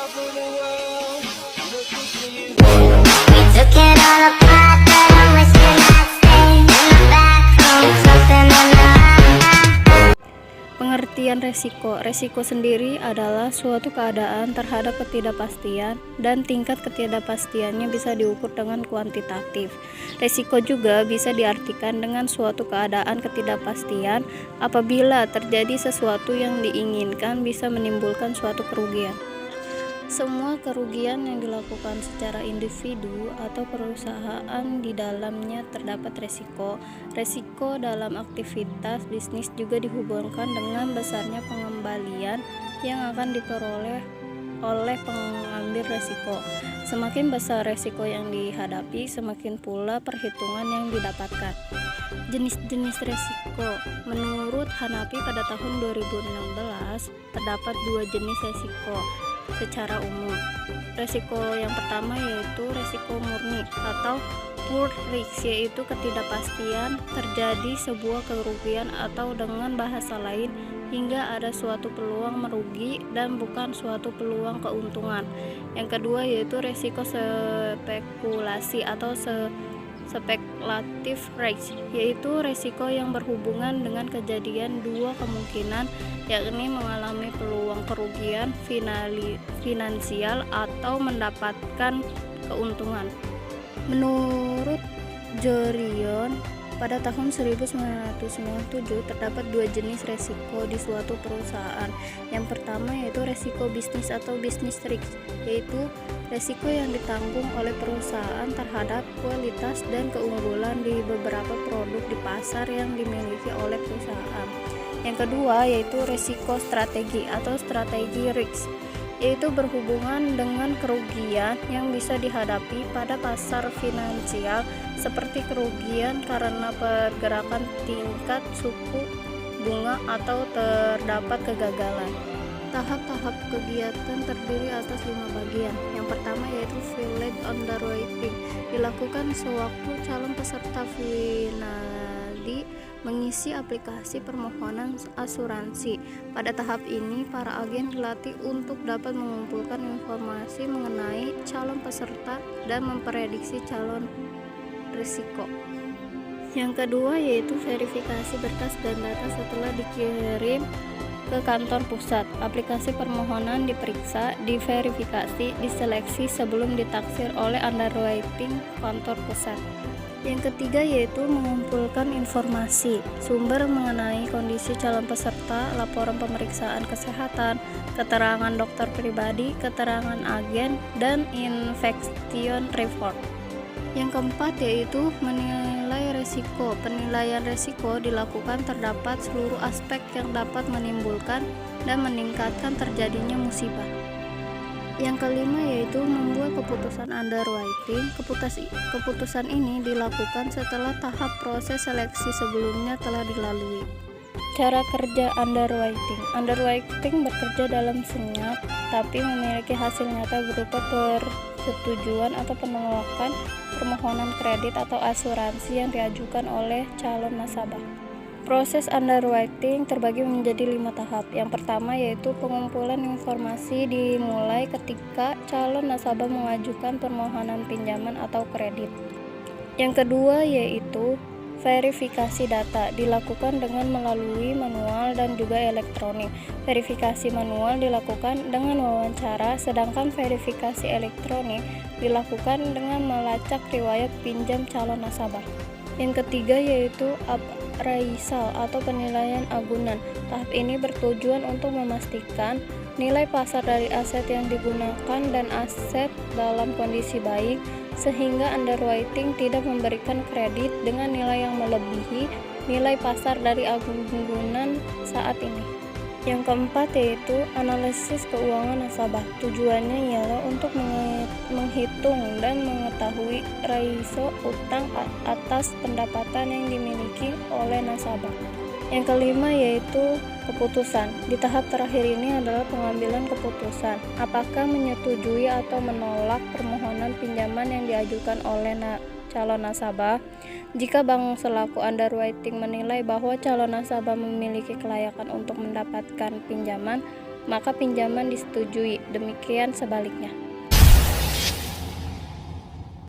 Took it all apart, but I wish you not stay in the back room, something in the Pengertian resiko. Resiko sendiri adalah suatu keadaan terhadap ketidakpastian dan tingkat ketidakpastiannya bisa diukur dengan kuantitatif. Resiko juga bisa diartikan dengan suatu keadaan ketidakpastian apabila terjadi sesuatu yang diinginkan bisa menimbulkan suatu kerugian. Semua kerugian yang dilakukan secara individu atau perusahaan di dalamnya terdapat resiko. Resiko dalam aktivitas bisnis juga dihubungkan dengan besarnya pengembalian yang akan diperoleh oleh pengambil resiko. Semakin besar resiko yang dihadapi, semakin pula perhitungan yang didapatkan. Jenis-jenis resiko. Menurut Hanafi pada tahun 2016, terdapat dua jenis resiko secara umum. Resiko yang pertama yaitu resiko murni atau pure risk, yaitu ketidakpastian terjadi sebuah kerugian atau dengan bahasa lain hingga ada suatu peluang merugi dan bukan suatu peluang keuntungan. Yang kedua yaitu resiko spekulasi atau spekulatif risk, yaitu resiko yang berhubungan dengan kejadian dua kemungkinan, yakni mengalami peluang kerugian finansial atau mendapatkan keuntungan. Menurut Jorion, pada tahun 1997 terdapat dua jenis resiko di suatu perusahaan. Yang pertama yaitu resiko bisnis atau business risk, yaitu resiko yang ditanggung oleh perusahaan terhadap kualitas dan keunggulan di beberapa produk di pasar yang dimiliki oleh perusahaan. Yang kedua yaitu resiko strategi atau strategi risk, yaitu berhubungan dengan kerugian yang bisa dihadapi pada pasar finansial seperti kerugian karena pergerakan tingkat suku bunga atau terdapat kegagalan. Tahap-tahap kegiatan terdiri atas 5 bagian. Yang pertama yaitu field underwriting, dilakukan sewaktu calon peserta finali mengisi aplikasi permohonan asuransi. Pada tahap ini, para agen dilatih untuk dapat mengumpulkan informasi mengenai calon peserta dan memprediksi calon risiko. Yang kedua yaitu verifikasi berkas dan data setelah dikirim ke kantor pusat. Aplikasi permohonan diperiksa, diverifikasi, diseleksi sebelum ditaksir oleh underwriting kantor pusat. Yang ketiga yaitu mengumpulkan informasi sumber mengenai kondisi calon peserta, laporan pemeriksaan kesehatan, keterangan dokter pribadi, keterangan agen, dan inspection report. Yang keempat yaitu menilai resiko. Penilaian resiko dilakukan terdapat seluruh aspek yang dapat menimbulkan dan meningkatkan terjadinya musibah. Yang kelima yaitu membuat keputusan underwriting. Keputusan ini dilakukan setelah tahap proses seleksi sebelumnya telah dilalui. Cara kerja underwriting. Underwriting bekerja dalam senyap tapi memiliki hasil nyata berupa persetujuan atau penolakan permohonan kredit atau asuransi yang diajukan oleh calon nasabah. Proses underwriting terbagi menjadi 5 tahap. Yang pertama yaitu pengumpulan informasi dimulai ketika calon nasabah mengajukan permohonan pinjaman atau kredit. Yang kedua yaitu verifikasi data, dilakukan dengan melalui manual dan juga elektronik. Verifikasi manual dilakukan dengan wawancara, sedangkan verifikasi elektronik dilakukan dengan melacak riwayat pinjam calon nasabah. Yang ketiga yaitu appraisal atau penilaian agunan. Tahap ini bertujuan untuk memastikan nilai pasar dari aset yang digunakan dan aset dalam kondisi baik, sehingga underwriting tidak memberikan kredit dengan nilai yang melebihi nilai pasar dari agunan saat ini. Yang keempat yaitu analisis keuangan nasabah. Tujuannya ialah untuk menghitung dan mengetahui rasio utang atas pendapatan yang dimiliki oleh nasabah. Yang kelima yaitu keputusan. Di tahap terakhir ini adalah pengambilan keputusan, apakah menyetujui atau menolak permohonan pinjaman yang diajukan oleh calon nasabah. Jika bank selaku underwriting menilai bahwa calon nasabah memiliki kelayakan untuk mendapatkan pinjaman, maka pinjaman disetujui. Demikian sebaliknya.